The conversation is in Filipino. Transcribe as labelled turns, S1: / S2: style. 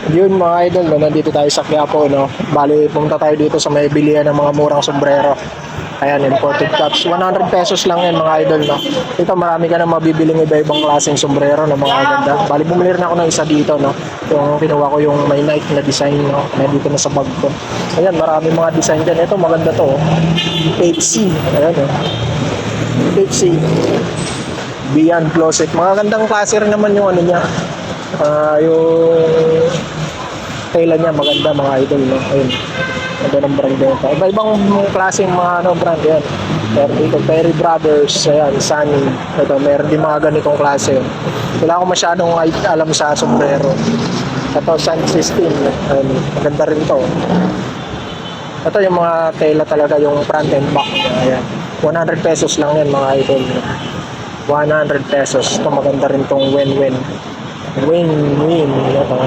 S1: Yun mga idol, no, nandito tayo sa Quiapo, no. Bali, pumunta tayo dito sa may bilihan ng mga murang sombrero. Ayan, imported caps. 100 pesos lang yan mga idol, no. Dito marami ka na mabibiling iba-ibang klaseng sombrero na mga ganda. Bali, bumili rin ako ng isa dito, no. Yung kinuha ko yung may Nike na design, no. Nandito na sa bag ko. Ayan, marami mga design dyan. Ito, maganda to, oh. HC. Ayan, oh. HC. Beyond Closet. Mga gandang klase rin naman yung ano niya. Yung tela niya maganda mga idol, no? Ayun. Ganda ng brand nito. Iba-ibang klaseng mga ano, brand yan. Pero dito, Perry Brothers, ayan, Sunny. Ito, meron din mga ganitong klase. Wala akong masyadong alam sa sombrero. Ito, Sun System. Ayun, maganda rin to. Ito yung mga tela talaga, yung front and back. Ayan. 100 pesos lang yan mga idol. 100 pesos. Ito maganda rin tong win-win. Win-win.